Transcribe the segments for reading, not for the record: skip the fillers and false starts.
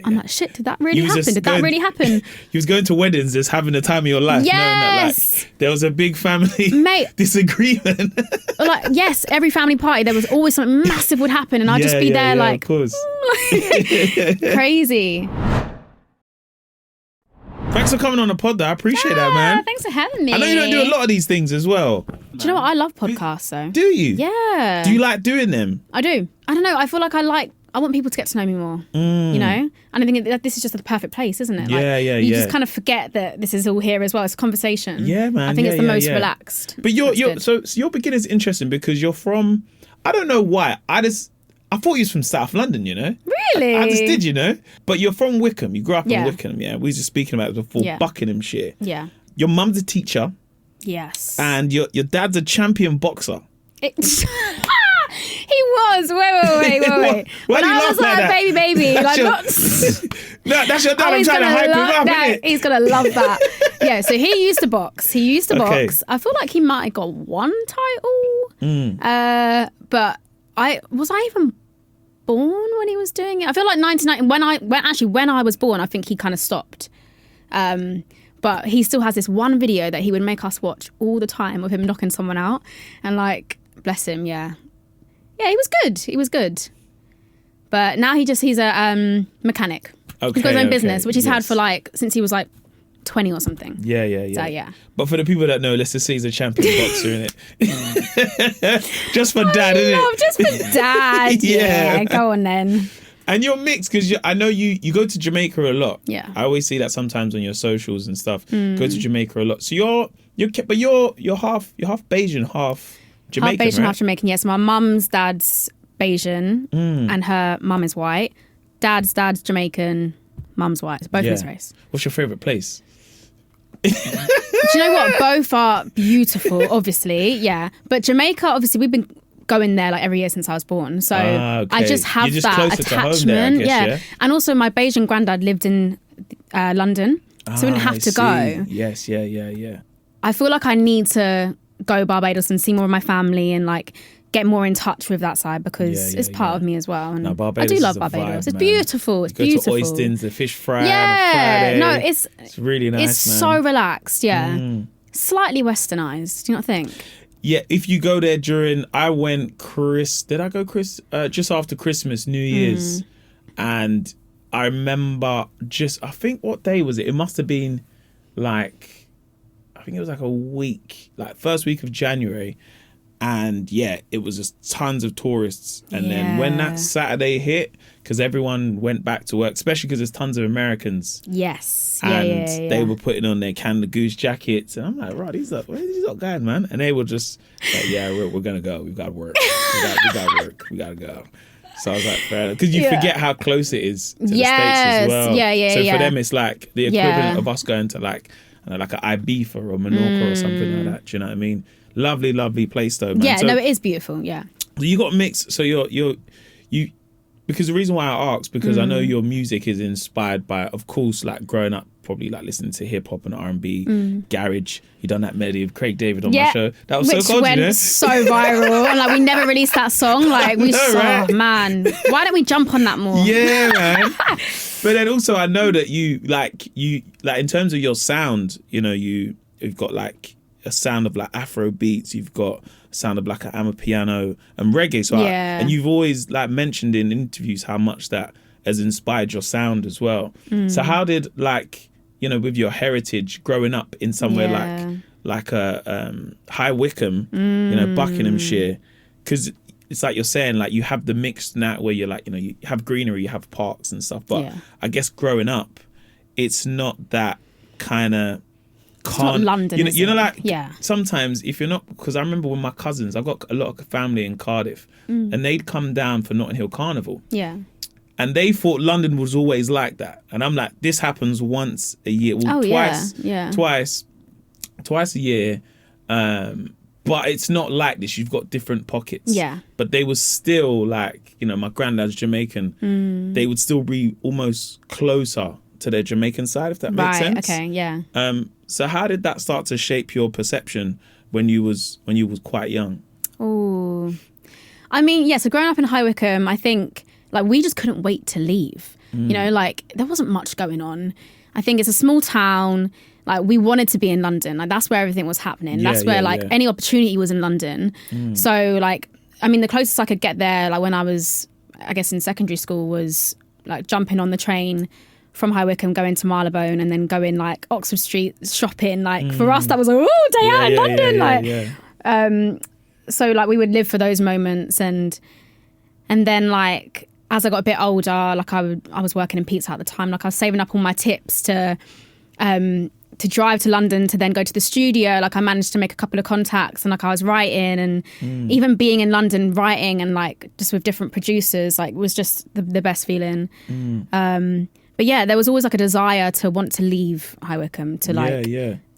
I'm like, shit, did that really happen? Did that really happen? He was going to weddings, just having the time of your life. Yes. Knowing that, like, there was a big family disagreement. Like, yes, every family party, there was always something massive would happen, and I'd just be there like, of course. Crazy. Thanks for coming on the pod, though. I appreciate that, man. Thanks for having me. I know you don't do a lot of these things as well. Do you know what? I love podcasts, though. Do you? Yeah. Do you like doing them? I do. I don't know. I feel like I want people to get to know me more, you know? And I think that this is just the perfect place, isn't it? You just kind of forget that this is all here as well. It's a conversation. Yeah, man. I think it's the most relaxed. But so your beginner's interesting because you're from, I don't know why, I thought you was from South London, you know? Really? I just did, you know? But you're from Wycombe. You grew up in Wycombe, yeah? We were just speaking about it before, Buckinghamshire. Yeah. Your mum's a teacher. Yes. And your dad's a champion boxer. He was. Wait. When I was like a baby, like not. No, that's your dad. I'm trying to hype him up, innit? He's gonna love that. Yeah. So he used to box. Box. I feel like he might have got one title. But was I even born when he was doing it? I feel like 1990. When I was born, I think he kind of stopped. But he still has this one video that he would make us watch all the time of him knocking someone out, and like, bless him, yeah, he was good. But now he's a mechanic. Okay, he's got his own business, which he's had for like since he was like 20 or something. Yeah. So yeah. But for the people that know, let's just say he's a champion boxer, innit? Just for dad, innit? Just for dad. Yeah. Go on then. And you're mixed because I know you go to Jamaica a lot. Yeah. I always see that sometimes on your socials and stuff. Go to Jamaica a lot. So you're half Bajan, half Jamaican, half Bajan, right? half Jamaican. Yes, my mum's dad's Bajan, and her mum is white. Dad's Jamaican, mum's white. So both of his race. What's your favourite place? Do you know what? Both are beautiful, obviously. Yeah, but Jamaica, obviously, we've been going there like every year since I was born, so I just have that attachment. Yeah, and also my Bajan granddad lived in London, so we didn't have to go. Yes, yeah. I feel like I need to go Barbados and see more of my family and like get more in touch with that side because it's part of me as well. And I do love Barbados. It's beautiful. It's beautiful. Go to Oystins, the fish fry. Yeah, no, it's really nice. It's so relaxed. Yeah, slightly westernized. Do you not think? Yeah, if you go there I went just after Christmas, New Year's, and I remember I think what day was it? It must have been like, I think it was like a week, like first week of January, and it was just tons of tourists. And then when that Saturday hit, because everyone went back to work, especially because there's tons of Americans. Yes. And they were putting on their Canada Goose jackets. And I'm like, right, these are guys, man. And they were just like, we're going to go. We've got to work. We got to work. We got to go. So I was like, fair enough. Because you forget how close it is to the States as well. So for them, it's like the equivalent of us going to like an Ibiza or Menorca or something like that. Do you know what I mean? Lovely, lovely place though, man. Yeah, so, no, it is beautiful, yeah. So you got mixed, so you because the reason why I asked, because I know your music is inspired by, of course, like growing up, probably like listening to hip hop and R&B, garage. You done that medley of Craig David on my show. That was so cool, went so viral, and like we never released that song. Like we saw, man. Why don't we jump on that more? Yeah, man. But then also, I know that you in terms of your sound, you know, you've got like a sound of like Afro beats. You've got a sound of like an amapiano and reggae. So and you've always like mentioned in interviews how much that has inspired your sound as well. So how did like, you know, with your heritage growing up in somewhere like a High Wycombe, you know, Buckinghamshire, because it's like you're saying, like you have the mix now where you're like, you know, you have greenery, you have parks and stuff, but I guess growing up, it's not that kind of not London, you know, like sometimes if you're not, because I remember when my cousins, I've got a lot of family in Cardiff, and they'd come down for Notting Hill Carnival. Yeah. And they thought London was always like that. And I'm like, this happens once a year. Well, twice a year. But it's not like this. You've got different pockets. Yeah. But they were still like, you know, my granddad's Jamaican. They would still be almost closer to their Jamaican side, if that makes sense. Okay, yeah. So how did that start to shape your perception when you was quite young? Oh, I mean, so growing up in High Wycombe, I think like we just couldn't wait to leave. You know, like there wasn't much going on. I think it's a small town. Like we wanted to be in London. Like that's where everything was happening. That's where any opportunity was in London. So like, I mean, the closest I could get there, like when I was, I guess in secondary school, was like jumping on the train from High Wycombe, going to Marylebone, and then going like Oxford Street shopping. Like for us, that was like, oh, day out in London. So like we would live for those moments, and then like as I got a bit older, like I was working in Pizza Hut at the time. Like I was saving up all my tips to drive to London to then go to the studio. Like I managed to make a couple of contacts, and like I was writing, and even being in London writing and like just with different producers, like was just the best feeling. But yeah, there was always like a desire to want to leave High Wycombe to like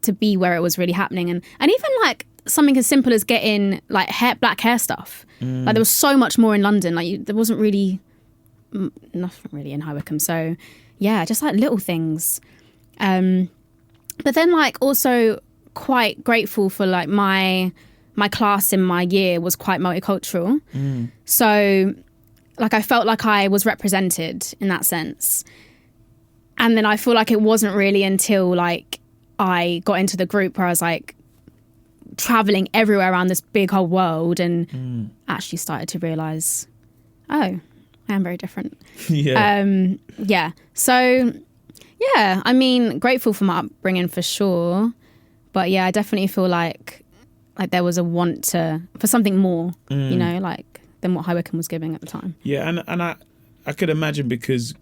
to be where it was really happening, and even like something as simple as getting like black hair stuff. Like there was so much more in London. Like there wasn't really nothing really in High Wycombe. So yeah, just like little things. But then like also quite grateful for like my class in my year was quite multicultural. So like I felt like I was represented in that sense. And then I feel like it wasn't really until like I got into the group where I was like traveling everywhere around this big whole world and actually started to realise, oh, I am very different. So yeah, I mean, grateful for my upbringing for sure. But yeah, I definitely feel like there was a want for something more, you know, like than what High Wycombe was giving at the time. Yeah, and I could imagine, because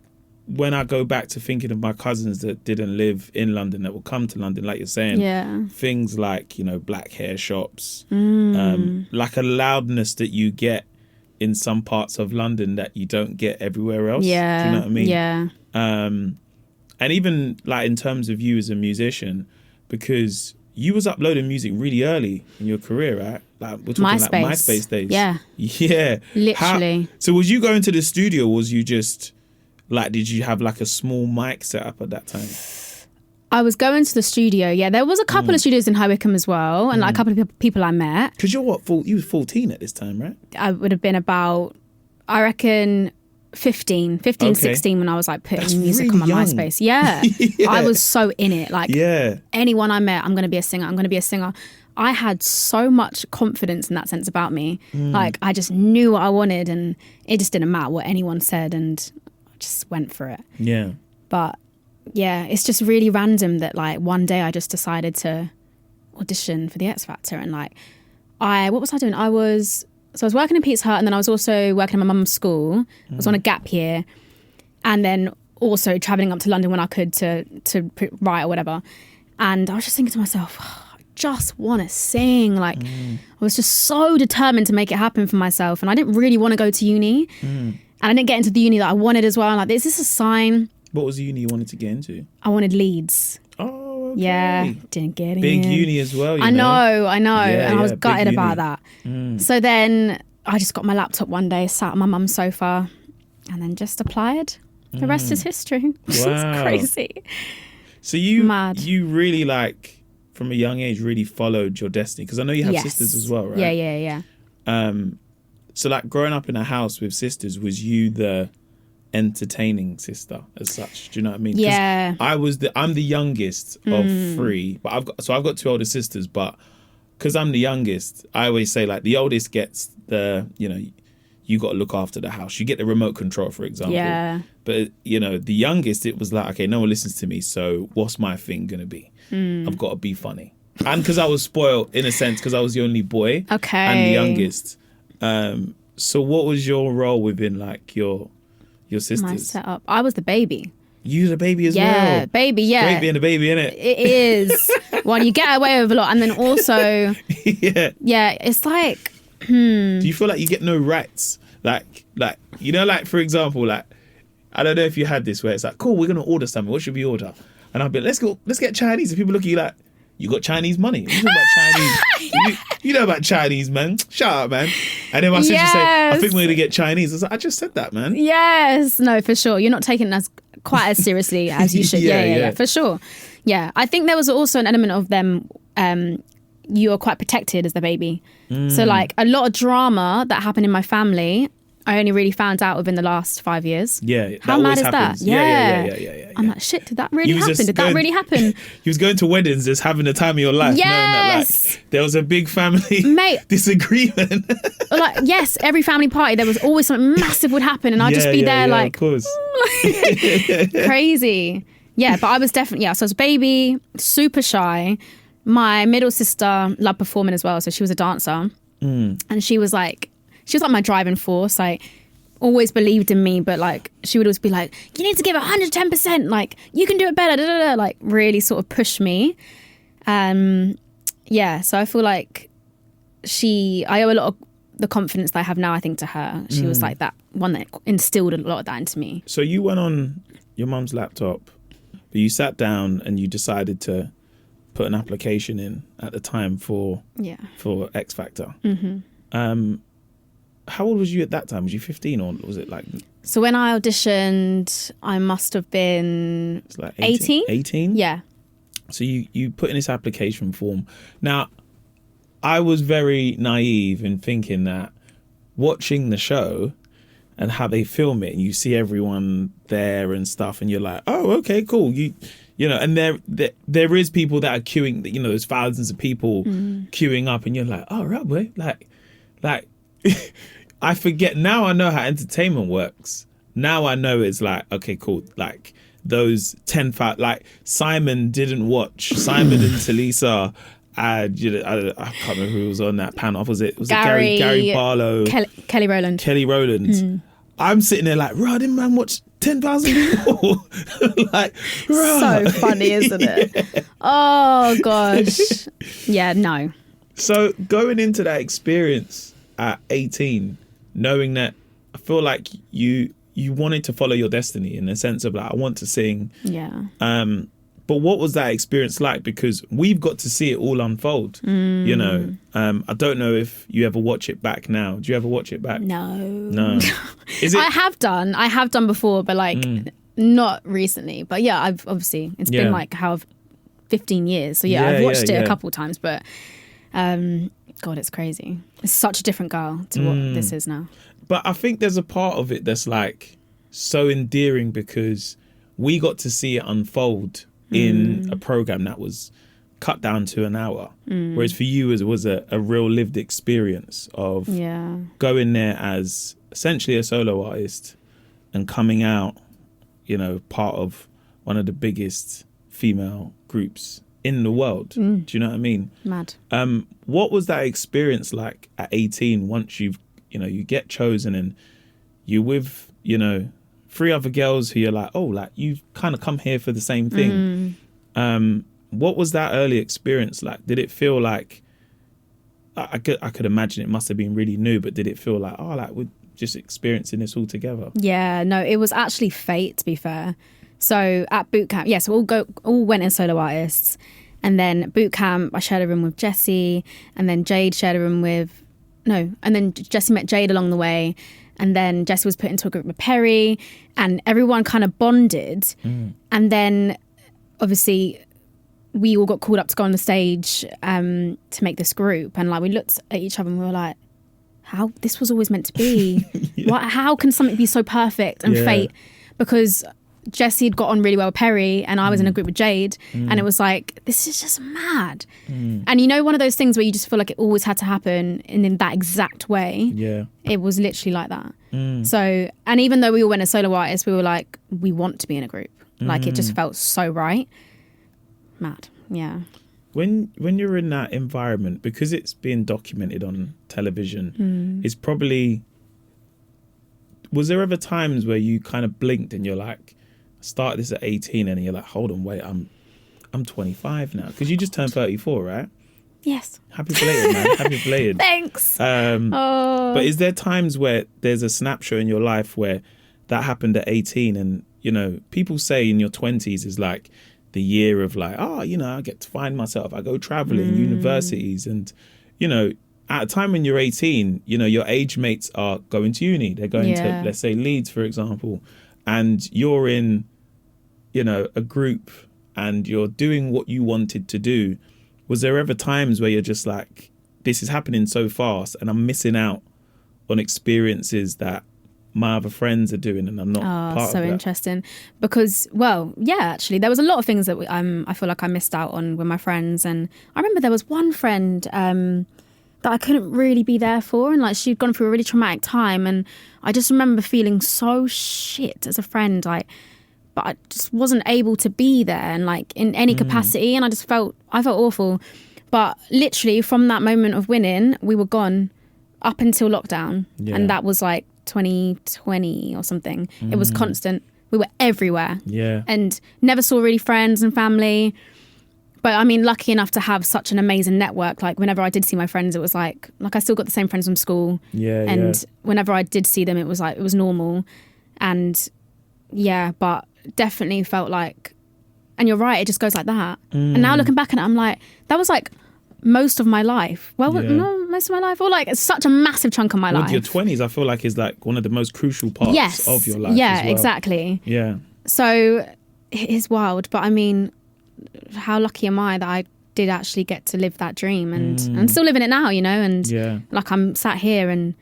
when I go back to thinking of my cousins that didn't live in London, that will come to London, like you're saying, things like, you know, black hair shops, like a loudness that you get in some parts of London that you don't get everywhere else. Yeah. Do you know what I mean? Yeah. And even like in terms of you as a musician, because you was uploading music really early in your career, right? Like we're talking MySpace. like MySpace days. Yeah. Yeah. Literally. So was you going to the studio, or was you just like, did you have like a small mic set up at that time? I was going to the studio. Yeah, there was a couple of studios in High Wycombe as well, and like a couple of people I met. Because you're what? You was 14 at this time, right? I would have been about, I reckon, 15, 16 when I was like putting music really on my young. MySpace. Yeah. I was so in it. Like anyone I met, I'm going to be a singer. I'm going to be a singer. I had so much confidence in that sense about me. Like I just knew what I wanted, and it just didn't matter what anyone said, and I just went for it. Yeah. But yeah, it's just really random that like one day I just decided to audition for the X Factor, and like what was I doing? I was working in Pizza Hut, and then I was also working in my mum's school. I was on a gap year, and then also travelling up to London when I could to write or whatever. And I was just thinking to myself, I just want to sing. Like I was just so determined to make it happen for myself, and I didn't really want to go to uni, and I didn't get into the uni that I wanted as well. I'm like, is this a sign? What was the uni you wanted to get into? I wanted Leeds. Oh, okay. Yeah, didn't get in. Big uni as well, I know. Yeah, and I was gutted about that. Mm. So then I just got my laptop one day, sat on my mum's sofa, and then just applied. The rest is history. Wow. It's crazy. So you Mad. you really, like, from a young age, really followed your destiny, because I know you have sisters as well, right? Yeah. So like growing up in a house with sisters, was you the entertaining sister as such? Do you know what I mean? 'Cause Yeah. I'm the youngest of three, but I've got two older sisters, but because I'm the youngest, I always say like the oldest gets the, you know, you got to look after the house. You get the remote control, for example. Yeah. But, you know, the youngest, it was like, okay, no one listens to me, so what's my thing going to be? I've got to be funny. And because I was spoiled, in a sense, because I was the only boy and the youngest. So what was your role within, like, your sisters? My setup. I was the baby. You were the baby as well? Yeah, baby, yeah. Great being the baby, innit? It is. Well, you get away with a lot. And then also, yeah, it's like... Do you feel like you get no rights? Like, you know, like, for example, like, I don't know if you had this where it's like, cool, we're going to order something. What should we order? And I'll be like, let's get Chinese. And people look at you like, you got Chinese money. You know about Chinese. You know about Chinese, man. Shut up, man. And then my sister say, I think we're going to get Chinese. I was like, I just said that, man. Yes. No, for sure. You're not taking it quite as seriously as you should. Yeah, for sure. Yeah. I think there was also an element of them, you are quite protected as the baby. So like a lot of drama that happened in my family, I only really found out within the last 5 years. Yeah. How mad is happens. that? Yeah. I'm like, shit, did that really happen? Did that really happen? He was going to weddings, just having the time of your life. Yes. Knowing that, like, there was a big family disagreement. Like, yes, every family party, there was always something massive would happen. And I'd just be there like, of course. crazy. Yeah, but I was definitely, so I was a baby, super shy. My middle sister loved performing as well. So she was a dancer. And she was like my driving force. Like, always believed in me, but like she would always be like, you need to give 110%, like you can do it better, like really sort of push me. So I feel like I owe a lot of the confidence that I have now, I think, to her. She was like that one that instilled a lot of that into me. So you went on your mum's laptop, but you sat down and you decided to put an application in at the time for X Factor. How old was you at that time? Was you 15 or was it like... So when I auditioned, I must have been like 18. 18? Yeah. So you put in this application form. Now, I was very naive in thinking that watching the show and how they film it, and you see everyone there and stuff, and you're like, oh, okay, cool. You know, and there is people that are queuing, you know, there's thousands of people queuing up, and you're like, oh, right, boy. Like, I forget. Now I know how entertainment works. Now I know it's like, okay, cool. Like, those 10, like, Simon didn't watch. Simon and Talisa, I can't remember who was on that panel. Was it Gary Barlow? Kelly Rowland. I'm sitting there like, right, didn't man watch 10,000 people? Like, so funny, isn't it? Oh, gosh. Yeah, no. So going into that experience at 18, knowing that, I feel like you wanted to follow your destiny in the sense of like, I want to sing. Yeah. But what was that experience like? Because we've got to see it all unfold, you know. I don't know if you ever watch it back now. Do you ever watch it back? No. Is it? I have done before, but like not recently. But yeah, I've obviously, it's been like 15 years. So yeah, I've watched it a couple times, but God, it's crazy. It's such a different girl to what this is now. But I think there's a part of it that's like so endearing because we got to see it unfold in a program that was cut down to an hour. Whereas for you, it was a real lived experience of going there as essentially a solo artist and coming out, you know, part of one of the biggest female groups in the world. Do you know what I mean? Mad. What was that experience like at 18 once you get chosen and you're with, you know, 3 other girls who you're like, oh, like you've kind of come here for the same thing. What was that early experience like? Did it feel like, I could imagine it must have been really new, but did it feel like, oh, like we're just experiencing this all together? Yeah, no, it was actually fate, to be fair. So at boot camp, so all went as solo artists. And then boot camp, I shared a room with Jessie, and then Jade shared a room and then Jessie met Jade along the way. And then Jessie was put into a group with Perry, and everyone kind of bonded. And then obviously we all got called up to go on the stage to make this group. And like we looked at each other and we were like, how this was always meant to be. How can something be so perfect and fate? Because Jessie had got on really well with Perry and I was in a group with Jade, and it was like, this is just mad. And you know, one of those things where you just feel like it always had to happen and in that exact way. It was literally like that. So, and even though we all went as solo artists, we were like, we want to be in a group. Like it just felt so right. Mad. Yeah. When you're in that environment, because it's being documented on television, it's probably, was there ever times where you kind of blinked and you're like, started this at 18 and you're like, hold on, wait, I'm 25 now, because you just turned 34, right? Yes. Happy belated, man. Happy belated. Thanks. But is there times where there's a snapshot in your life where that happened at 18 and, you know, people say in your 20s is like the year of like, oh, you know, I get to find myself, I go traveling, universities, and, you know, at a time when you're 18, you know, your age mates are going to uni, they're going to, let's say, Leeds, for example, and you're in, you know, a group and you're doing what you wanted to do. Was there ever times where you're just like, this is happening so fast and I'm missing out on experiences that my other friends are doing, and I'm not part of that. So interesting. Because, well, yeah, actually, there was a lot of things that I feel like I missed out on with my friends. And I remember there was one friend that I couldn't really be there for, and like she'd gone through a really traumatic time, and I just remember feeling so shit as a friend, like, but I just wasn't able to be there and like in any capacity, and I felt awful. But literally from that moment of winning, we were gone up until lockdown, and that was like 2020 or something. It was constant. We were everywhere, and never saw really friends and family. But I mean, lucky enough to have such an amazing network. Like whenever I did see my friends, it was like I still got the same friends from school. And whenever I did see them, it was like, it was normal. And yeah, but definitely felt like, and you're right, it just goes like that. And now looking back at it, I'm like, that was like most of my life. Well, no, most of my life, or like it's such a massive chunk of my life. Your 20s, I feel like, is like one of the most crucial parts of your life. Yeah, as well. exactly. Yeah. So it is wild, but I mean, how lucky am I that I did actually get to live that dream, and I'm still living it now, you know, and like I'm sat here and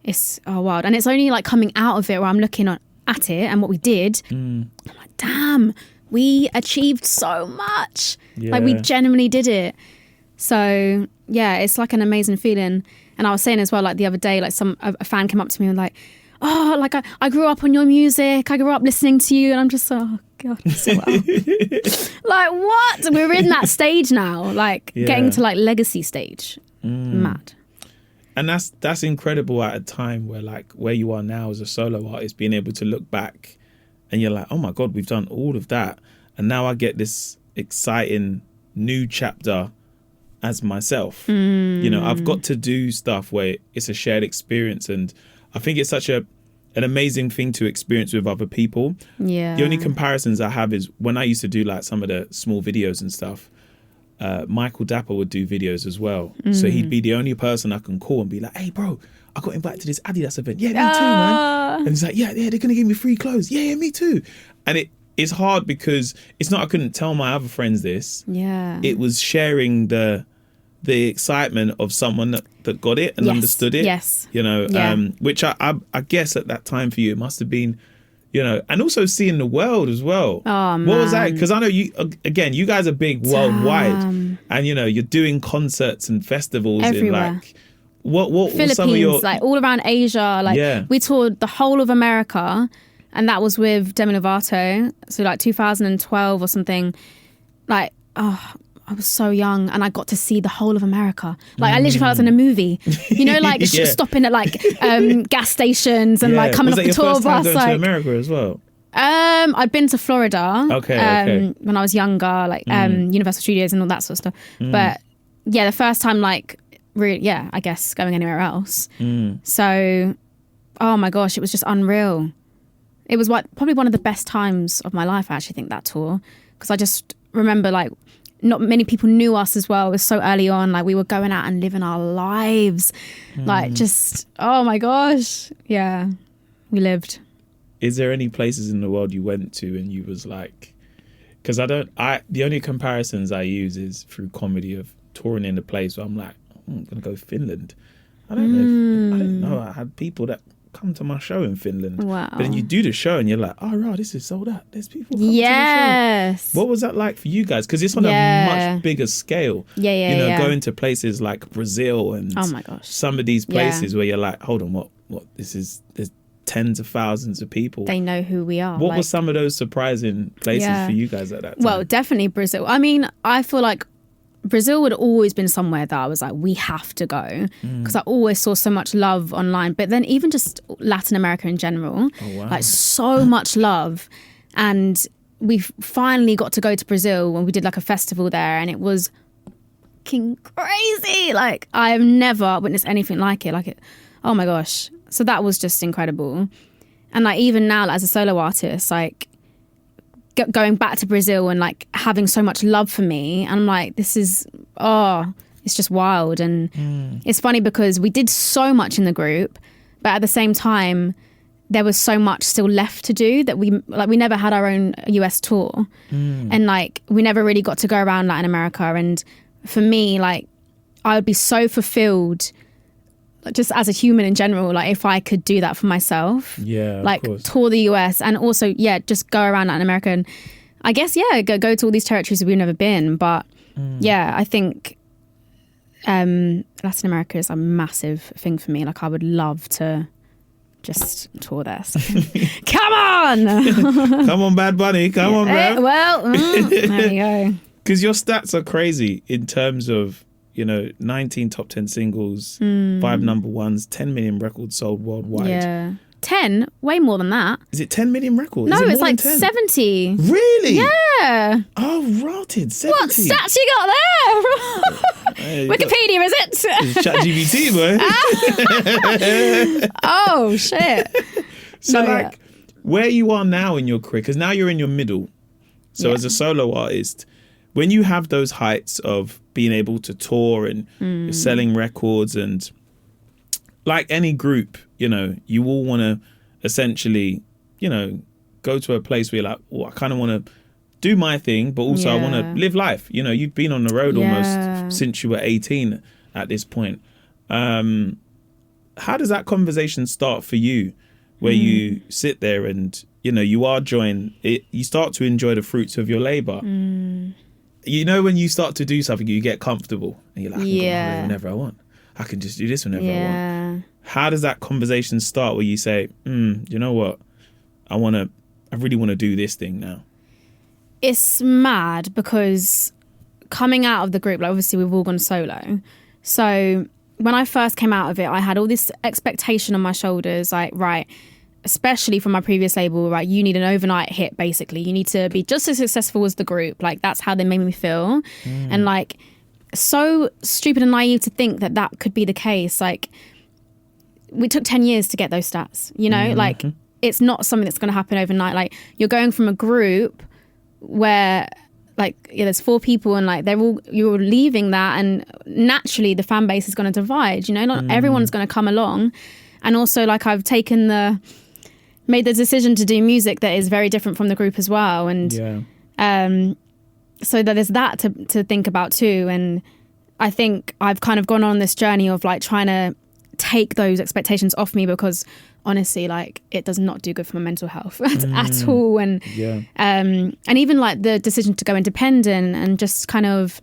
it's wild. And it's only like coming out of it where I'm looking at it and what we did. I'm like, damn, we achieved so much. Like we genuinely did it. So yeah, it's like an amazing feeling. And I was saying as well, like the other day, like a fan came up to me and like, oh, like I grew up on your music. I grew up listening to you. And I'm just, oh God, so well. Like what? We're in that stage now, like getting to like legacy stage. Mad. And that's incredible at a time where you are now as a solo artist, being able to look back and you're like, oh my God, we've done all of that. And now I get this exciting new chapter as myself. You know, I've got to do stuff where it's a shared experience, and I think it's such an amazing thing to experience with other people. The only comparisons I have is when I used to do like some of the small videos and stuff. Michael Dapper would do videos as well, so he'd be the only person I can call and be like, hey bro, I got invited to this Adidas event. Yeah, me too, man. And he's like, yeah, they're gonna give me free clothes. Yeah, me too. And it's hard because it's not I couldn't tell my other friends this. It was sharing the excitement of someone that got it and understood it. You know, which I guess at that time for you it must have been, you know, and also seeing the world as well. Oh, man. What was that? Because I know you guys are big worldwide, and you know you're doing concerts and festivals everywhere. In like what Philippines, some of your like all around Asia. Like we toured the whole of America, and that was with Demi Lovato. So like 2012 or something. Like I was so young and I got to see the whole of America. Like I literally felt like I was in a movie. You know, like stopping at like gas stations and like coming off the tour bus. Was that your first time going to America as well? I'd been to Florida. Okay. When I was younger, like Universal Studios and all that sort of stuff. But yeah, the first time like really, I guess going anywhere else. So, oh my gosh, it was just unreal. It was probably one of the best times of my life, I actually think, that tour. Because I just remember like not many people knew us as well. It was so early on, like we were going out and living our lives. Like just, oh my gosh. Yeah, we lived. Is there any places in the world you went to and you was like, because the only comparisons I use is through comedy of touring in a place where I'm like, I'm going to go Finland. I don't know. I had people that come to my show in Finland. Wow. But then you do the show and you're like, oh, right, this is sold out. There's people coming to the show. What was that like for you guys? Because it's on a much bigger scale. You know, going to places like Brazil and oh my gosh, some of these places where you're like, hold on, what there's tens of thousands of people. They know who we are. What were some of those surprising places for you guys at that time? Well, definitely Brazil. I mean, I feel like Brazil would always been somewhere that I was like, we have to go, because I always saw so much love online. But then even just Latin America in general, like so much love. And we finally got to go to Brazil when we did like a festival there, and it was fucking crazy. Like I've never witnessed anything like it. Oh my gosh. So that was just incredible. And like even now, like, as a solo artist, like going back to Brazil and like having so much love for me, and I'm like, this is it's just wild. And it's funny because we did so much in the group, but at the same time there was so much still left to do that we never had our own US tour, and like we never really got to go around Latin America. And for me, like I would be so fulfilled just as a human in general, like if I could do that for myself, like tour the US and also just go around Latin America and I guess go to all these territories we've never been. But I think Latin America is a massive thing for me. Like I would love to just tour there. So. Come on! Come on, Bad Bunny. Come on, bro. There you go. Because your stats are crazy in terms of, 19 top 10 singles, 5 number ones, 10 million records sold worldwide. Yeah. 10? Way more than that. Is it 10 million records? No, it's like 70. Really? Yeah. Oh, rotted. 70. What stats you got there? Wikipedia, is it? ChatGPT, boy. Oh, shit. So, where you are now in your career, because now you're in your middle. So, as a solo artist, when you have those heights of being able to tour and you're selling records and like any group, you all want to essentially, go to a place where you're like, I kind of want to do my thing, but also I want to live life. You've been on the road almost since you were 18 at this point. How does that conversation start for you where you sit there and, you are enjoying it, you start to enjoy the fruits of your labor. When you start to do something, you get comfortable and you're like, I can go on whenever I want. I can just do this whenever I want. How does that conversation start where you say, you know what? I really want to do this thing now. It's mad because coming out of the group, like obviously we've all gone solo. So when I first came out of it, I had all this expectation on my shoulders, like, right, especially from my previous label, right, you need an overnight hit, basically. You need to be just as successful as the group. Like, that's how they made me feel. And like, so stupid and naive to think that that could be the case. Like, we took 10 years to get those stats, like it's not something that's going to happen overnight. Like, you're going from a group where like, there's 4 people and like you're leaving that, and naturally the fan base is going to divide, not everyone's going to come along. And also, like, I've made the decision to do music that is very different from the group as well. And so there's that to think about too. And I think I've kind of gone on this journey of like trying to take those expectations off me, because honestly, like, it does not do good for my mental health at all. And even like the decision to go independent and just kind of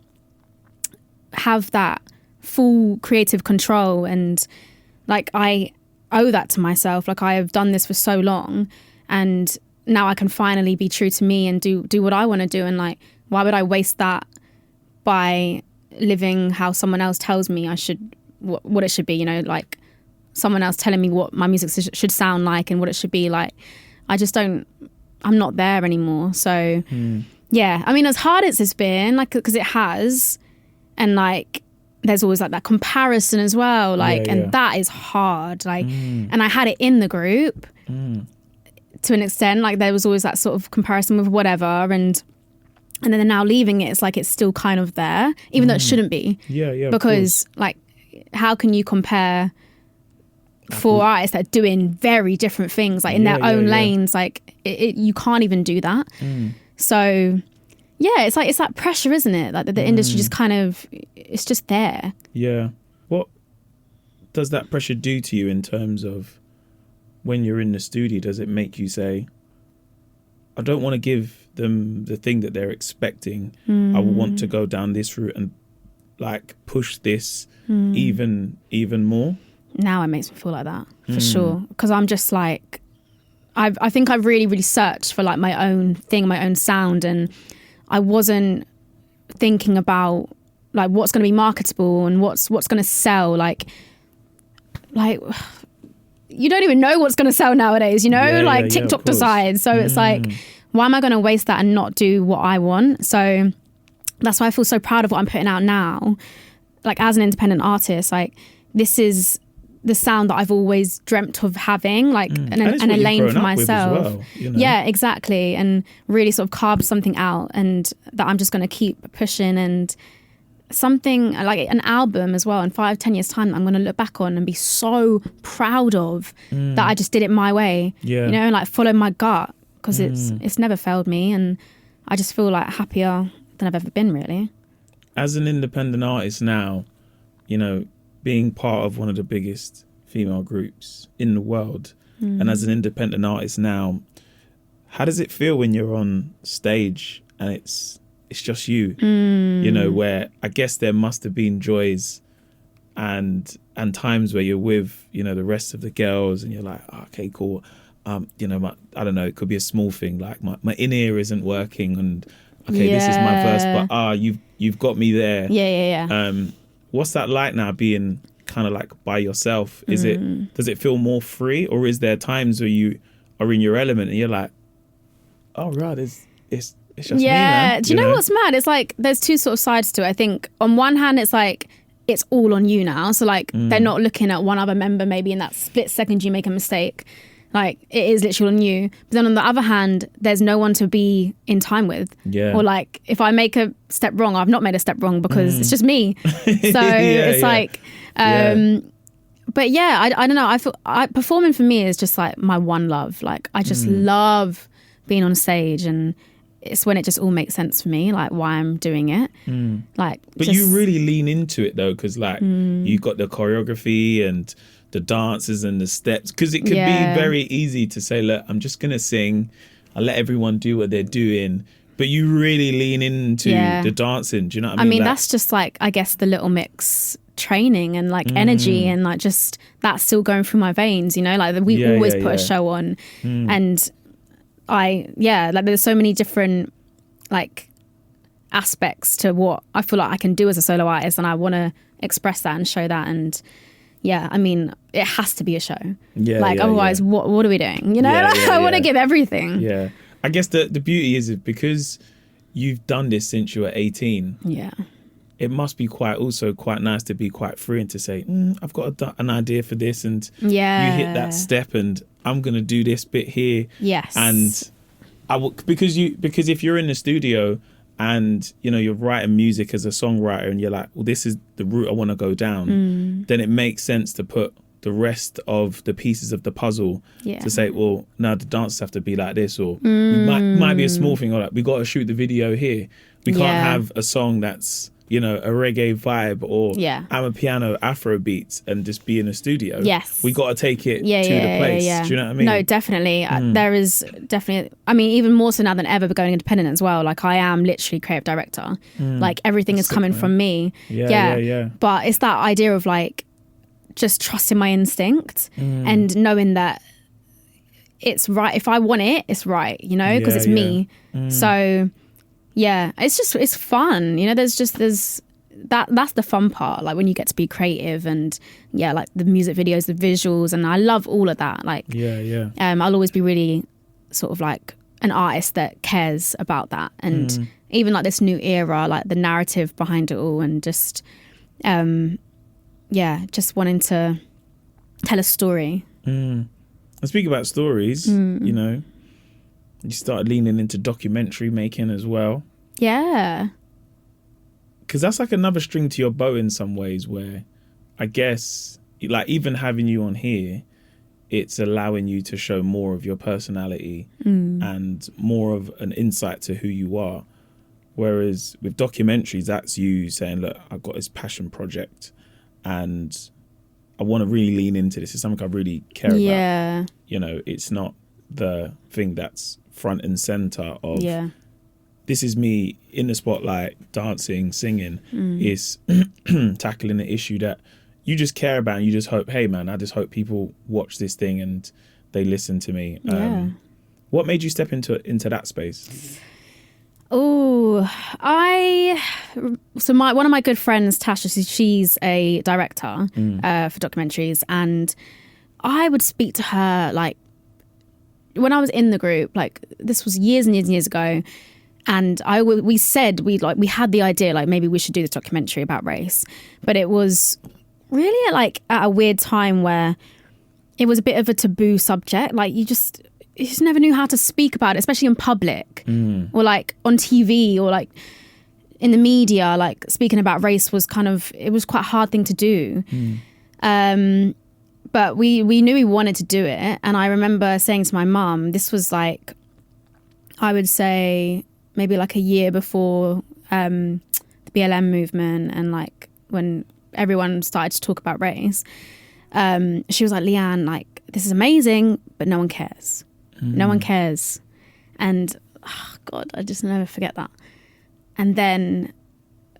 have that full creative control, and like I owe that to myself. Like, I have done this for so long, and now I can finally be true to me and do what I want to do. And like, why would I waste that by living how someone else tells me I should, what it should be, like someone else telling me what my music should sound like and what it should be like. I'm not there anymore. So I mean, as hard as it's been, like, because it has, and like, there's always like that comparison as well, like, and that is hard. Like, and I had it in the group to an extent, like there was always that sort of comparison with whatever, and then now leaving it, it's like it's still kind of there, even though it shouldn't be. Because like, how can you compare 4 artists that are doing very different things, like in their own lanes? Like, you can't even do that. So it's like, it's that pressure, isn't it? Like, the industry just kind of, it's just there. Yeah. What does that pressure do to you in terms of when you're in the studio? Does it make you say, I don't want to give them the thing that they're expecting. I will want to go down this route and like push this even more? Now it makes me feel like that, for sure. Because I'm just like, I think I've really, really searched for like my own thing, my own sound, and I wasn't thinking about like what's going to be marketable and what's going to sell. Like you don't even know what's going to sell nowadays, TikTok decides. So it's like, why am I going to waste that and not do what I want? So that's why I feel so proud of what I'm putting out now. Like, as an independent artist, like, this is the sound that I've always dreamt of having, like, and a lane for myself. Well, Yeah, exactly. And really sort of carved something out, and that I'm just going to keep pushing, and something like an album as well in 5-10 years time I'm going to look back on and be so proud of that I just did it my way. And like follow my gut, because it's never failed me, and I just feel like happier than I've ever been, really. As an independent artist now, being part of one of the biggest female groups in the world, and as an independent artist now, how does it feel when you're on stage and it's just you? You know, where I guess there must have been joys and times where you're with, you know, the rest of the girls and you're like, oh, okay, cool. You know, I don't know, it could be a small thing like my in-ear isn't working and okay, this is my verse, but you've got me there. Yeah. What's that like now, being kind of like by yourself? Does it feel more free, or is there times where you are in your element and you're like, oh right, it's just me now? Do you know what's mad? It's like there's two sort of sides to it. I think on one hand it's like it's all on you now, so like they're not looking at one other member maybe in that split second you make a mistake. Like, it is literally on you. But then on the other hand, there's no one to be in time with. Yeah. Or like, if I make a step wrong, I've not made a step wrong because it's just me. So it's like, but yeah, I don't know. I feel performing for me is just like my one love. Like, I just love being on stage, and it's when it just all makes sense for me, like why I'm doing it. Like, but you really lean into it though, because like you've got the choreography and the dances and the steps, because it could be very easy to say, look, I'm just gonna sing, I'll let everyone do what they're doing, but you really lean into the dancing. Do you know what I mean? I mean, like, that's just like, I guess, the Little Mix training and like energy, and like just that's still going through my veins, you know, like we always put a show on. And like there's so many different like aspects to what I feel like I can do as a solo artist, and I want to express that and show that. And yeah, I mean, it has to be a show. Otherwise, what are we doing? You know, I want to give everything. Yeah. I guess the beauty is because you've done this since you were 18. Yeah. It must be quite nice to be quite free and to say, I've got an idea for this, and you hit that step, and I'm going to do this bit here. Yes. And I will, because if you're in the studio and you know you're writing music as a songwriter and you're like, well, this is the route I want to go down, then it makes sense to put the rest of the pieces of the puzzle to say, well, now the dances have to be like this, or might be a small thing, or like we got to shoot the video here. We can't have a song that's, you know, a reggae vibe or I'm a piano Afro beats and just be in a studio. Yes. We got to take it to the place. Do you know what I mean? No, definitely. There is definitely, I mean, even more so now than ever, going independent as well. Like, I am literally creative director. Like, everything is coming from me. Yeah. But it's that idea of like just trusting my instinct and knowing that it's right. If I want it, it's right, you know, because it's me. So yeah, it's fun, you know. There's that's the fun part, like when you get to be creative, and like the music videos, the visuals, and I love all of that. Like I'll always be really sort of like an artist that cares about that, and even like this new era, like the narrative behind it all, and just just wanting to tell a story. And speaking about stories, you know, you started leaning into documentary making as well. Yeah. Because that's like another string to your bow in some ways, where I guess like even having you on here, it's allowing you to show more of your personality and more of an insight to who you are. Whereas with documentaries, that's you saying, look, I've got this passion project and I want to really lean into this. It's something I really care about. You know, it's not the thing that's front and center of this is me in the spotlight, dancing, singing. Is tackling an issue that you just care about, and you just hope, hey man, I just hope people watch this thing and they listen to me. What made you step into that space? One of my good friends, Tasha, she's a director for documentaries, and I would speak to her like when I was in the group, like this was years and years and years ago, and we had the idea like maybe we should do this documentary about race, but it was really like at a weird time where it was a bit of a taboo subject. Like you just never knew how to speak about it, especially in public or like on TV or like in the media. Like speaking about race was it was quite a hard thing to do. But we knew we wanted to do it. And I remember saying to my mum, this was like, I would say maybe like a year before the BLM movement, and like when everyone started to talk about race, she was like, Leigh-Anne, like, this is amazing, but no one cares. No one cares. And oh God, I just never forget that. And then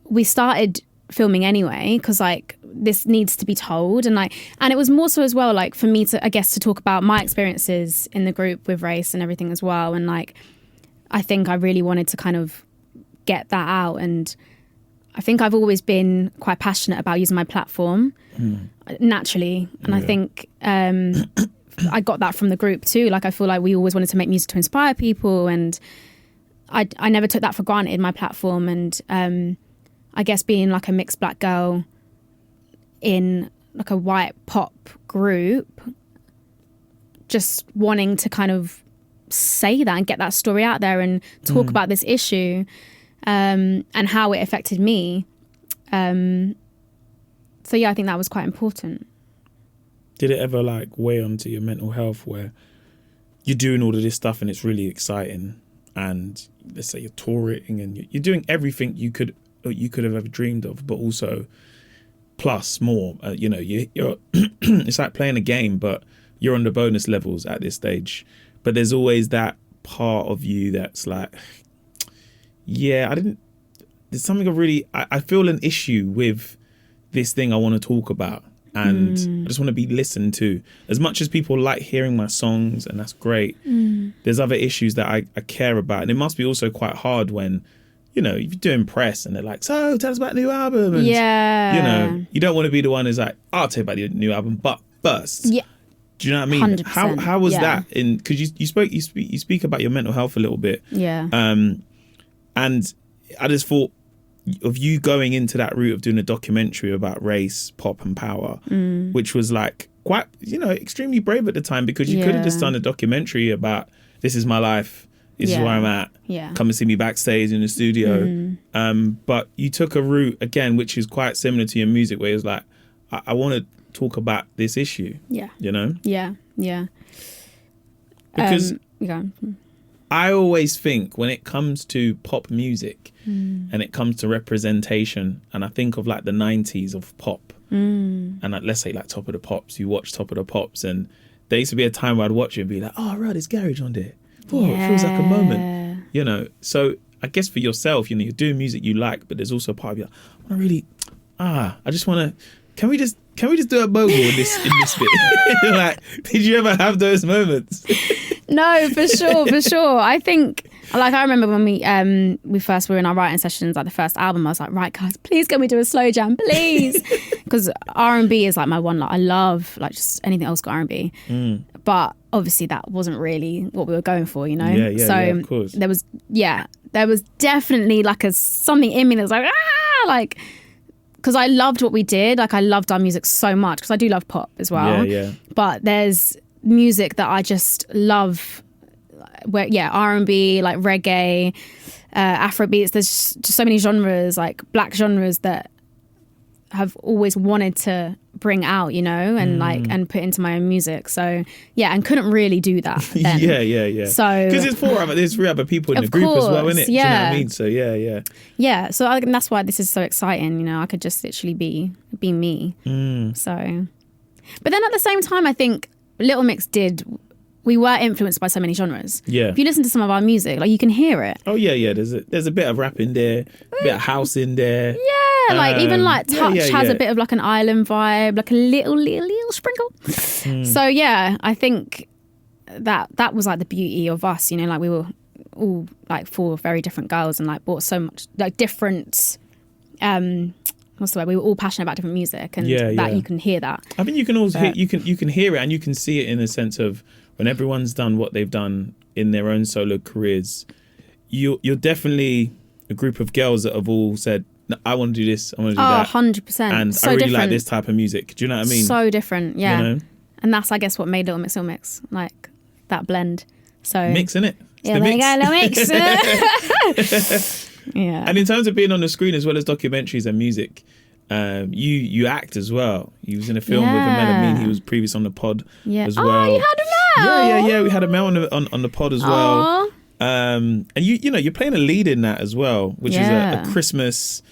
we started filming anyway, because like this needs to be told, and it was more so as well, like for me to, I guess, to talk about my experiences in the group with race and everything as well. And like, I think I really wanted to kind of get that out. And I think I've always been quite passionate about using my platform naturally. And I think I got that from the group too. Like, I feel like we always wanted to make music to inspire people, and I never took that for granted, my platform. And I guess being like a mixed black girl in like a white pop group, just wanting to kind of say that and get that story out there and talk about this issue and how it affected me. So yeah, I think that was quite important. Did it ever like weigh onto your mental health where you're doing all of this stuff and it's really exciting, and let's say you're touring and you're doing everything you could have ever dreamed of, but also plus more, you're it's like playing a game, but you're on the bonus levels at this stage. But there's always that part of you that's like, there's something I feel an issue with this thing I want to talk about, and I just want to be listened to. As much as people like hearing my songs, and that's great, there's other issues that I care about. And it must be also quite hard when, if you're doing press and they're like, so tell us about the new album. And, you don't want to be the one who's like, I'll tell you about the new album, but first. Yeah. Do you know what I mean? 100%. How was that? Because you speak about your mental health a little bit. Yeah. And I just thought of you going into that route of doing a documentary about race, pop and power, which was like quite, extremely brave at the time, because you could have just done a documentary about, this is my life, this is where I'm at, come and see me backstage in the studio. But you took a route, again, which is quite similar to your music, where it was like, I want to talk about this issue. Yeah. Yeah. Because I always think when it comes to pop music and it comes to representation, and I think of like the 90s of pop, and like, let's say like Top of the Pops, you watch Top of the Pops, and there used to be a time where I'd watch it and be like, oh right, there's garage on there. Oh, it feels like a moment, So I guess for yourself, you're doing music you like, but there's also a part of you like, I just want to, can we just do a mogul in this bit? Like, did you ever have those moments? No, for sure. I think, like, I remember when we first were in our writing sessions, like the first album, I was like, right, guys, please can we do a slow jam, please? Because R&B is like my one, like, I love like just anything else got R&B. But obviously that wasn't really what we were going for, So of course. there was definitely like something in me that was like, because I loved what we did. Like, I loved our music so much, because I do love pop as well. Yeah. But there's music that I just love, where R&B, like reggae, Afrobeats. There's just so many genres, like black genres, that have always wanted to bring out, and like, and put into my own music. So and couldn't really do that then. Yeah. So because there's three other people in the group as well, isn't it? Yeah. Do you know what I mean? So yeah. So that's why this is so exciting. I could just literally be me. So, but then at the same time, I think Little Mix we were influenced by so many genres. Yeah. If you listen to some of our music, like, you can hear it. Oh yeah. There's a bit of rap in there, a bit of house in there. Yeah, like even like Touch has a bit of like an island vibe, like a little sprinkle. So yeah, I think that was like the beauty of us. Like, we were all like four very different girls, and like brought so much like different. What's the word? We were all passionate about different music, and you can hear that. I think you can also you can hear it, and you can see it in the sense of when everyone's done what they've done in their own solo careers. You're definitely a group of girls that have all said, no, I want to do this, I want to do that. 100%. And so I really like this type of music. Do you know what I mean? So different, yeah. And that's, I guess, what made Little Mix, like that blend. So mix, innit? Yeah, there you go, Little Mix. Yeah. And in terms of being on the screen as well as documentaries and music, you act as well. You was in a film with Aml Ameen. He was previous on the pod as well. Oh, you had Aml. Yeah. We had Aml on the pod as well. And you're playing a lead in that as well, which is a Christmas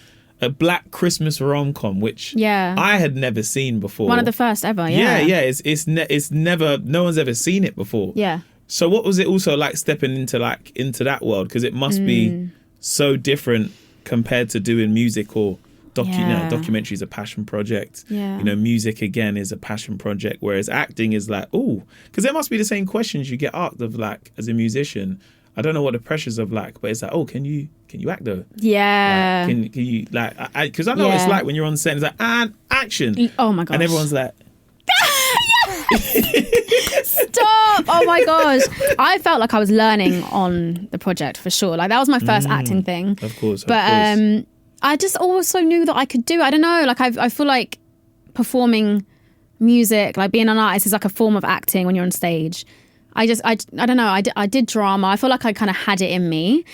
a black Christmas rom-com, which I had never seen before. One of the first ever, yeah. It's never, no one's ever seen it before. Yeah. So what was it also like stepping into that world? Because it must be so different compared to doing music or documentary is a passion project. Yeah. You know, music again is a passion project, whereas acting is like, because there must be the same questions you get asked of like as a musician. I don't know what the pressures of like, but it's like, can you act though? Yeah. Like, can you like? Because I know what it's like when you're on set. It's like, and action. Oh my gosh. And everyone's like. Stop! Oh my gosh. I felt like I was learning on the project for sure. Like that was my first acting thing. Of course. But I just also knew that I could do it. I don't know. Like I feel like performing music, like being an artist is like a form of acting when you're on stage. I don't know. I did drama. I feel like I kind of had it in me.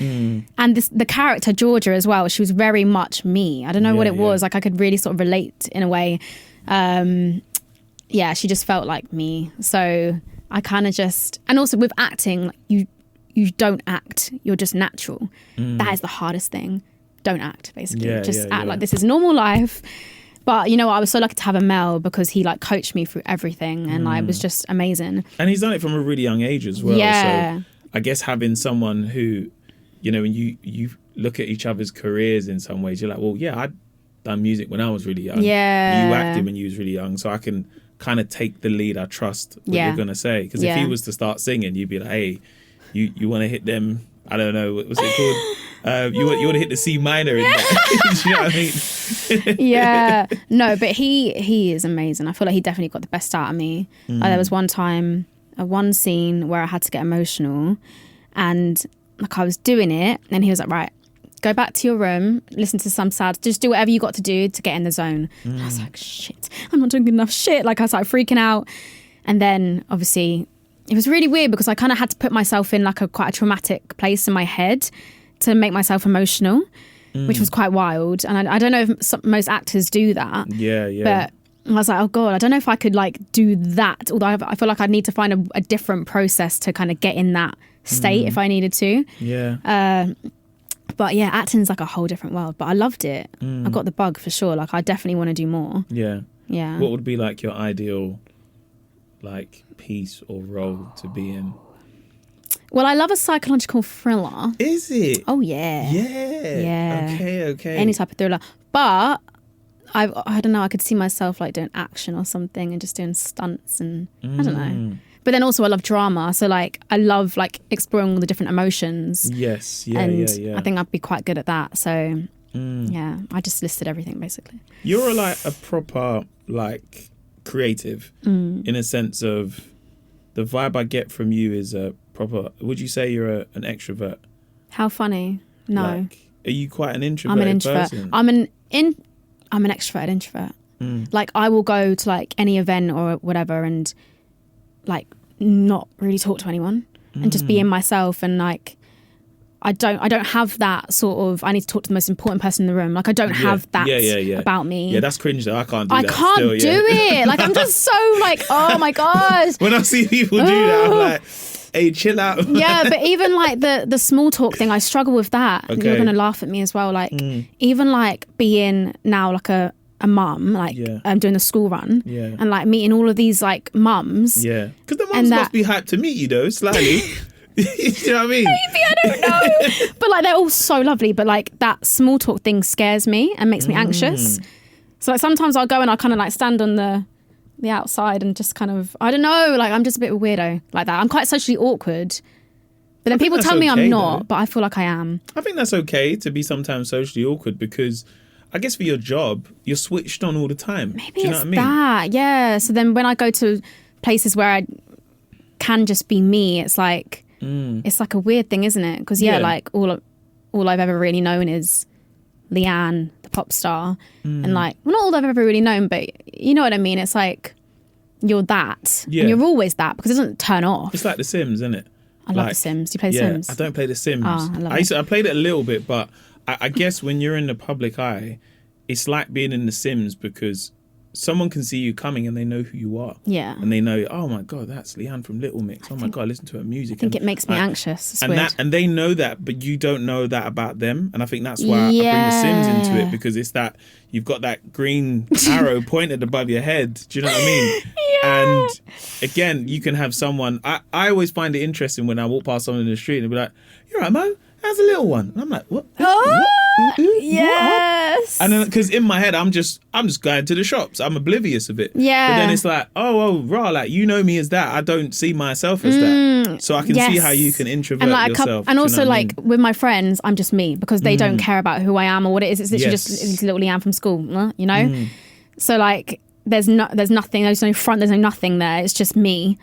And the character Georgia as well, she was very much me. I don't know what it was. Like I could really sort of relate in a way. She just felt like me. So I kind of just, and also with acting, you don't act. You're just natural. That is the hardest thing. Don't act, basically. Act like this is normal life. But, you know, I was so lucky to have Aml because he like coached me through everything and like, it was just amazing. And he's done it from a really young age as well. Yeah. So I guess having someone who, you know, when you look at each other's careers in some ways, you're like, well, yeah, I'd done music when I was really young. Yeah. You acted when you was really young. So I can kind of take the lead. I trust what you're going to say. Because if he was to start singing, you'd be like, hey, you want to hit them, I don't know, what's it called? You want to hit the C minor in that. Do you know what I mean? Yeah. No, but he is amazing. I feel like he definitely got the best out of me. There was one time, one scene where I had to get emotional and like I was doing it and he was like, right, go back to your room, listen to some sad, just do whatever you got to do to get in the zone. And I was like, shit, I'm not doing enough shit. Like I started freaking out. And then obviously it was really weird because I kind of had to put myself in like quite a traumatic place in my head to make myself emotional, which was quite wild. And I don't know if most actors do that. Yeah. But I was like, oh God, I don't know if I could like do that. Although I feel like I'd need to find a different process to kind of get in that state if I needed to. Yeah. But yeah, acting's like a whole different world. But I loved it. I got the bug for sure. Like I definitely want to do more. Yeah. Yeah. What would be like your ideal like piece or role to be in? Well, I love a psychological thriller. Is it? Oh yeah. Yeah. Okay. Any type of thriller. But I don't know, I could see myself like doing action or something and just doing stunts and I don't know. But then also I love drama. So like I love like exploring all the different emotions. Yes. Yeah. I think I'd be quite good at that. So yeah, I just listed everything basically. You're like a proper like creative in a sense of the vibe I get from you is a proper, would you say you're an extrovert? How funny. No. Like, are you quite an introverted I'm an introvert. person? I'm an extroverted introvert. Like I will go to like any event or whatever and like not really talk to anyone and just be in myself and like I don't have that sort of I need to talk to the most important person in the room. Like I don't have that about me. Yeah, that's cringe though. I can't do that. I can't do it. Like I'm just so like, oh my gosh. When I see people do that, I'm like, hey, chill out. Yeah, but even like the small talk thing, I struggle with that. Okay. You're going to laugh at me as well. Like even like being now like a mum, like doing the school run and like meeting all of these like mums. Yeah, because the mums must be hyped to meet you though, slightly. You know what I mean? Maybe, I don't know. But like they're all so lovely, but like that small talk thing scares me and makes me anxious. So like sometimes I'll go and I'll kind of like stand on the outside and just kind of, I don't know, like I'm just a bit of a weirdo like that. I'm quite socially awkward. But then people tell me I'm not, but I feel like I am. I think that's okay to be sometimes socially awkward because I guess for your job, you're switched on all the time. Maybe do you know it's what I mean? that, yeah. So then when I go to places where I can just be me, it's like, it's like a weird thing, isn't it? Because like all I've ever really known is Leigh-Anne, the pop star, and like, well, not all I've ever really known, but you know what I mean? It's like you're that, and you're always that because it doesn't turn off. It's like The Sims, isn't it? I love The Sims. Do you play Sims? I don't play The Sims. Oh, I love it. I played it a little bit, but I guess when you're in the public eye, it's like being in The Sims because someone can see you coming and they know who you are. Yeah. And they know, oh my God, that's Leigh-Anne from Little Mix. Oh my God, listen to her music. I think it makes me anxious. It's weird. And they know that, but you don't know that about them. And I think that's why I bring the Sims into it, because it's that you've got that green arrow pointed above your head. Do you know what I mean? Yeah. And again, you can have someone, I always find it interesting when I walk past someone in the street and they'll be like, you're right, Mo, how's the little one? And I'm like, what? Yes. And then, because in my head, I'm just going to the shops. I'm oblivious of it. Yeah. But then it's like, raw, like, you know me as that. I don't see myself as that. So I can see how you can introvert and like yourself. And also, like, with my friends, I'm just me, because they don't care about who I am or what it is. It's literally just little Leigh-Anne from school, you know? So like, there's nothing, there's no front, there's no nothing there. It's just me.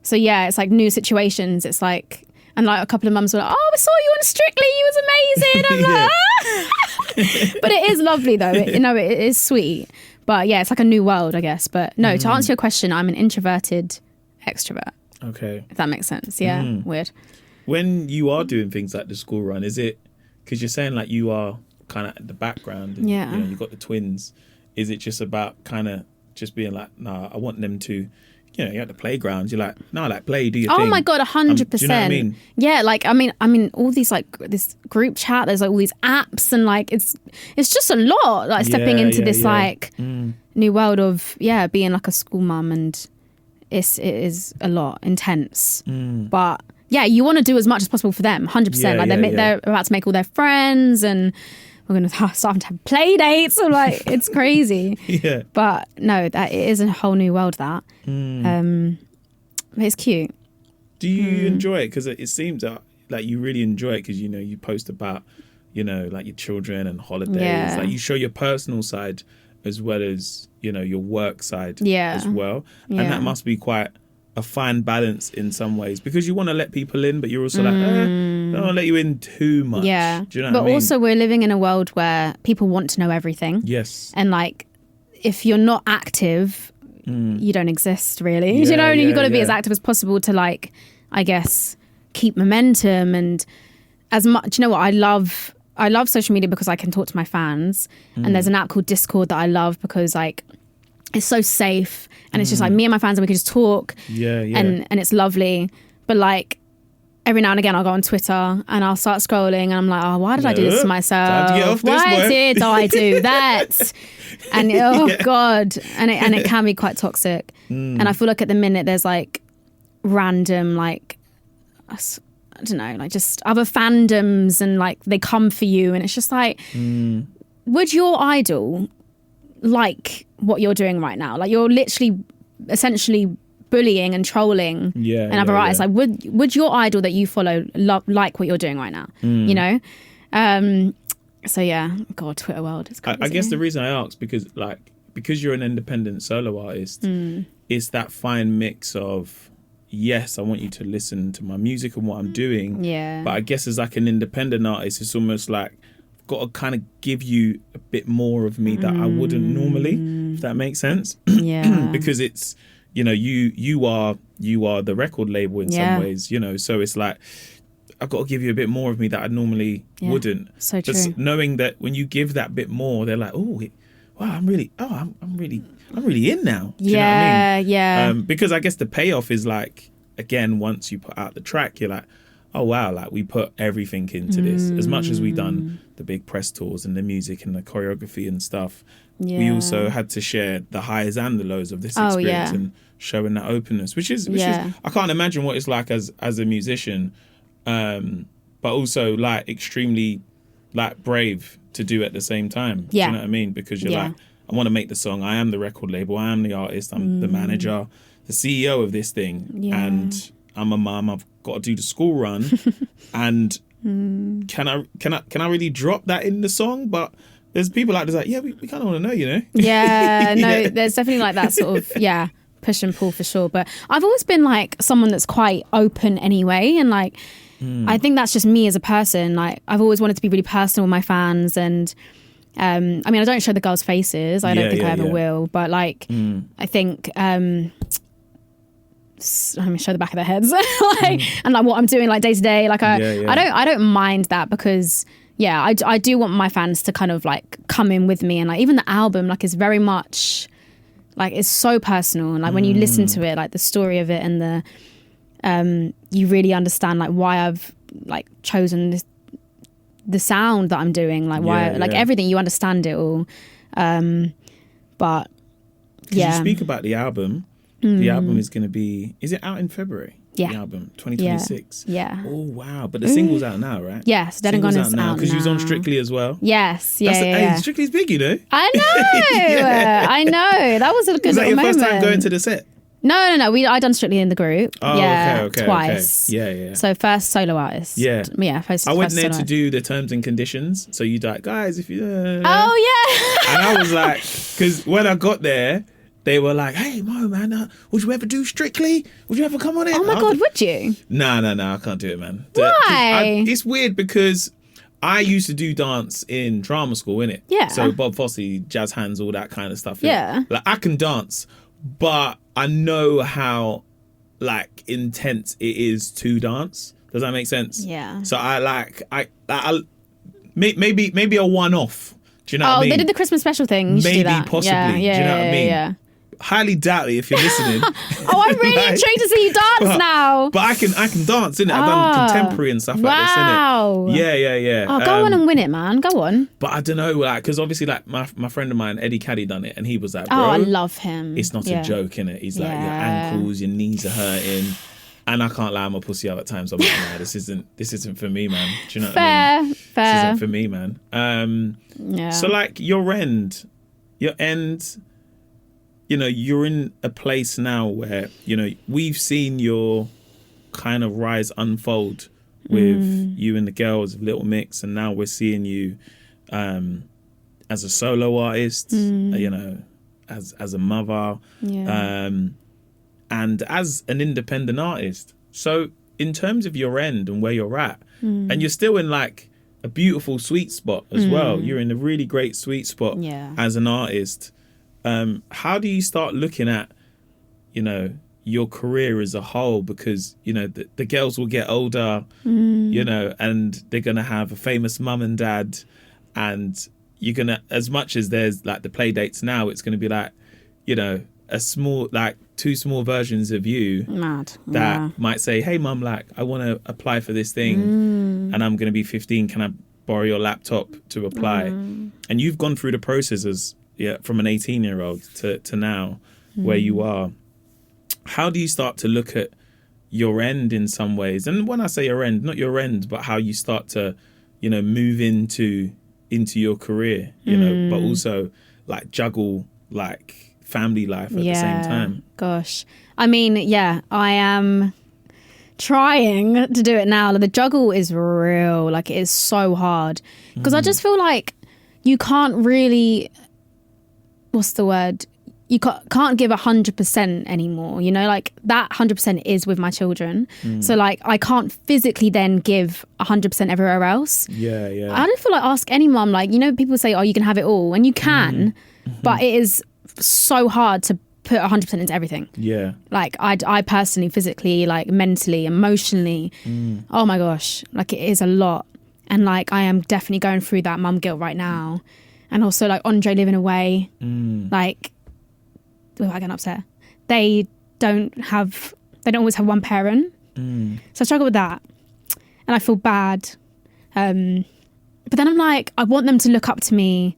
So yeah, it's like new situations. It's like, and like a couple of mums were like, oh, we saw you on Strictly, you was amazing. I'm like, ah. But it is lovely though. It is sweet. But yeah, it's like a new world, I guess. But no, to answer your question, I'm an introverted extrovert. Okay. If that makes sense. Yeah, weird. When you are doing things like the school run, is it, because you're saying like you are kind of at the background and you know, you've got the twins, is it just about kind of just being like, nah, I want them to, you know, you're at the playground, you're like, no, like, play, do your thing. Oh my God, 100%. Do you know what I mean? Yeah, like, I mean, all these, like, this group chat, there's like all these apps, and like, it's just a lot, like, stepping into this like new world of, being like a school mum, and it is a lot, intense. But yeah, you want to do as much as possible for them, 100%. Like, they're about to make all their friends, and we're going to start to have play dates. So like, it's crazy. Yeah. But no, that it is a whole new world, that. But it's cute. Do you enjoy it? Because it seems like you really enjoy it, because, you know, you post about, you know, like your children and holidays. Yeah. Like, you show your personal side as well as, you know, your work side as well. And that must be quite a fine balance in some ways, because you want to let people in, but you're also like, I don't want to let you in too much. Yeah. Do you know what I mean? But also, we're living in a world where people want to know everything. Yes. And like, if you're not active, you don't exist, really. You know, you've got to be as active as possible to, like, I guess, keep momentum. And as much, you know what, I love social media because I can talk to my fans. And there's an app called Discord that I love because, like, it's so safe, and it's just like me and my fans, and we can just talk. And it's lovely. But like, every now and again I'll go on Twitter and I'll start scrolling and I'm like, oh, why did I do this to myself? Time to get off Why this, did I do that? And God. And it can be quite toxic. And I feel like at the minute there's like random, like, I don't know, like just other fandoms, and like they come for you, and it's just like, would your idol like what you're doing right now? Like, you're literally essentially bullying and trolling and other artists. Like, would your idol that you follow like what you're doing right now? You know? So yeah, God, Twitter world is crazy. I guess the reason I ask, because you're an independent solo artist, it's that fine mix of, yes, I want you to listen to my music and what I'm doing. Yeah. But I guess as like an independent artist, it's almost like got to kind of give you a bit more of me that I wouldn't normally, if that makes sense. Yeah. Because it's, you know, you are the record label in some ways, you know, so it's like, I've got to give you a bit more of me that I normally wouldn't. So true. Just knowing that when you give that bit more, they're like, oh, wow, I'm really in now. Do you know what I mean? Yeah. Because I guess the payoff is like, again, once you put out the track, you're like, oh wow, like we put everything into this. As much as we done the big press tours and the music and the choreography and stuff, we also had to share the highs and the lows of this experience and showing that openness, which is I can't imagine what it's like as a musician, but also like extremely like brave to do at the same time. Do you know what I mean? Because you're like, I want to make the song, I am the record label, I am the artist, I'm the manager, the CEO of this thing, and I'm a mum, I've got to do the school run, and can I really drop that in the song? But there's people out there like, we kind of want to know, you know? There's definitely like that sort of push and pull for sure. But I've always been like someone that's quite open anyway, and like I think that's just me as a person. Like, I've always wanted to be really personal with my fans, and I mean, I don't show the girls' faces, I don't think I ever will, but like I think I mean, show the back of their heads, like, and like what I'm doing like day to day. Like I don't mind that, because I do want my fans to kind of like come in with me, and like even the album like is very much Like, it's so personal. And like when you listen to it, like the story of it and you really understand like why I've like chosen the sound that I'm doing, like why, like everything, you understand it all. But yeah. You speak about the album. The album is going to be, is it out in February? Yeah. The album, 2026. Yeah. Oh, wow. But the single's out now, right? Yes, Dead and Gone is out now. Because you was on Strictly as well. Yes, Hey, Strictly's big, you know? I know. I know. That was a good Was that your moment. first time going to the set? No. I done Strictly in the group. Oh, okay, twice. Okay. Yeah. So first solo artist. Yeah. I went there to do the terms and conditions. So you like, guys, if you... Oh, yeah. And I was like, because when I got there, they were like, hey, Mo, man, would you ever do Strictly? Would you ever come on it? Oh, my God, would you? No, I can't do it, man. Why? It's weird because I used to do dance in drama school, innit? Yeah. So Bob Fosse, jazz hands, all that kind of stuff. Yeah. Like, I can dance, but I know how, like, intense it is to dance. Does that make sense? Yeah. So maybe a one-off. Do you know what I mean? Oh, they did the Christmas special thing. Maybe, possibly. Yeah, do you know what I mean? Yeah. Highly doubt it if you're listening. Oh, I'm really intrigued to see you dance now. But I can dance, innit? I've done contemporary and stuff like this, innit? Wow. Yeah. Oh, go on and win it, man. Go on. But I don't know, like, because obviously, like, my friend of mine, Eddie Caddy, done it, and he was like, bro, oh, I love him. It's not a joke, innit? He's like, your ankles, your knees are hurting. And I can't lie, I'm a pussy other times. I'm like, nah, this isn't for me, man. Do you know what I mean? Fair. This isn't for me, man. So, like, your end, you know, you're in a place now where, you know, we've seen your kind of rise unfold with you and the girls of Little Mix, and now we're seeing you as a solo artist, you know, as a mother, and as an independent artist. So in terms of your end and where you're at, and you're still in like a beautiful sweet spot as well. You're in a really great sweet spot as an artist. How do you start looking at, you know, your career as a whole? Because, you know, the girls will get older, you know, and they're going to have a famous mum and dad, and you're going to, as much as there's like the play dates now, it's going to be like, you know, a small, like 2 small versions of you that might say, hey mum, like I want to apply for this thing and I'm going to be 15. Can I borrow your laptop to apply? And you've gone through the processes from an 18-year-old to now where you are. How do you start to look at your end in some ways? And when I say your end, not your end, but how you start to, you know, move into your career, you know, but also like juggle like family life at the same time. Gosh. I mean, I am trying to do it now. Like, the juggle is real. Like, it is so hard. Because I just feel like you can't really, what's the word? You can't give 100% anymore. You know, like that 100% is with my children. So like, I can't physically then give 100% everywhere else. Yeah. I don't feel like ask any mum, like, you know, people say, oh, you can have it all. And you can, but it is so hard to put 100% into everything. Yeah. Like I personally, physically, like mentally, emotionally, oh my gosh, like it is a lot. And like, I am definitely going through that mum guilt right now. And also like Andre living away, like, I get upset. They don't always have one parent. So I struggle with that. And I feel bad. But then I'm like, I want them to look up to me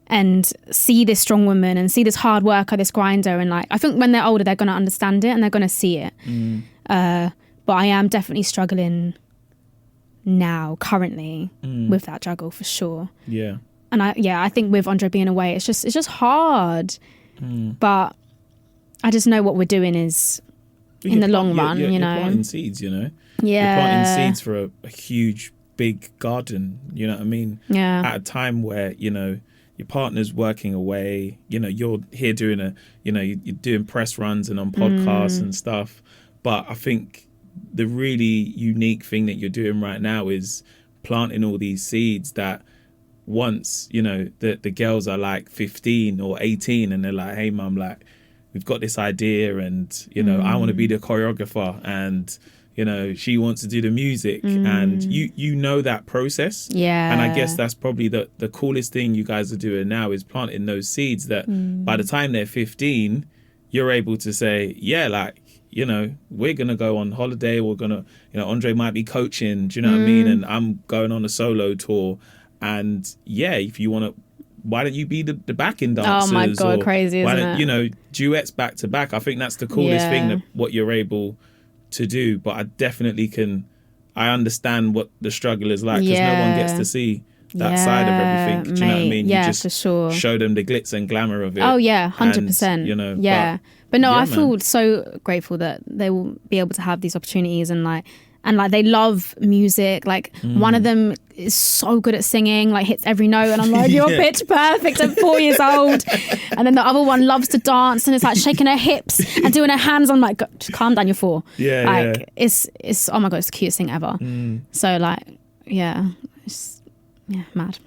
and see this strong woman and see this hard worker, this grinder. And like, I think when they're older, they're going to understand it and they're going to see it. But I am definitely struggling now, currently, with that juggle for sure. Yeah. And I think with Andre being away, it's just hard. But I just know what we're doing is in the long run, you know. You're planting seeds, you know. Yeah. You're planting seeds for a huge, big garden, you know what I mean? Yeah. At a time where, you know, your partner's working away, you know, you're here doing you're doing press runs and on podcasts and stuff. But I think the really unique thing that you're doing right now is planting all these seeds that once, you know, the girls are like 15 or 18 and they're like, hey mum, like we've got this idea and, you know, I want to be the choreographer and, you know, she wants to do the music, and you know that process. Yeah. And I guess that's probably the coolest thing you guys are doing now, is planting those seeds that by the time they're 15, you're able to say, yeah, like, you know, we're going to go on holiday. We're going to, you know, Andre might be coaching, do you know what I mean? And I'm going on a solo tour. And yeah, if you want to, why don't you be the backing dancers? Oh my God, crazy, isn't it? You know, duets back to back. I think that's the coolest thing, that what you're able to do. But I definitely I understand what the struggle is like, because no one gets to see that side of everything. Do you know what I mean? Yeah, you just for sure. show them the glitz and glamour of it. Oh yeah, 100%. And, you know, yeah. But no, yeah, I feel so grateful that they will be able to have these opportunities, and they love music. Like one of them is so good at singing, like hits every note, and I'm like, you're pitch perfect at 4 years old. And then the other one loves to dance, and it's like shaking her hips and doing her hands. I'm like, just calm down, you're 4. Yeah, like it's oh my God, it's the cutest thing ever. So like, yeah, it's mad.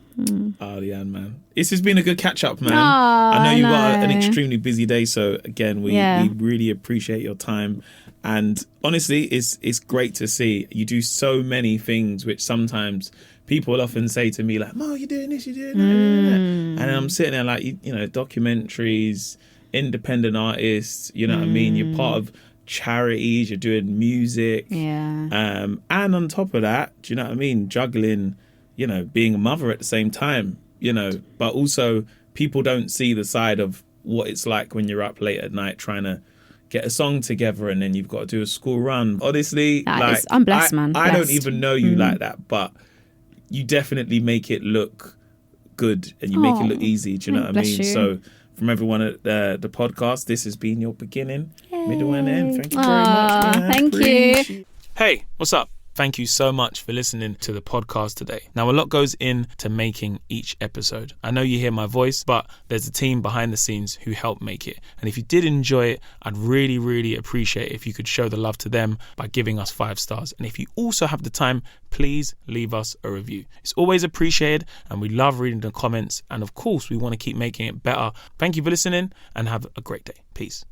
Oh, Leigh-Anne, man. This has been a good catch up, man. I know you've got an extremely busy day, so again, we really appreciate your time. And honestly, it's great to see you do so many things, which sometimes people often say to me, like, Mo, you're doing this, you're doing that. And I'm sitting there like, you know, documentaries, independent artists, you know what I mean? You're part of charities, you're doing music. Yeah. And on top of that, do you know what I mean? Juggling, you know, being a mother at the same time, you know, but also people don't see the side of what it's like when you're up late at night trying to get a song together, and then you've got to do a school run. Honestly, I'm blessed, man. I don't even know you like that, but you definitely make it look good, and you make it look easy. Do you know what I mean? So from everyone at the podcast, this has been your beginning, middle, and end. Thank you very much. Man. Thank you. Hey, what's up? Thank you so much for listening to the podcast today. Now, a lot goes into making each episode. I know you hear my voice, but there's a team behind the scenes who help make it. And if you did enjoy it, I'd really, really appreciate if you could show the love to them by giving us 5 stars. And if you also have the time, please leave us a review. It's always appreciated, and we love reading the comments. And of course, we want to keep making it better. Thank you for listening, and have a great day. Peace.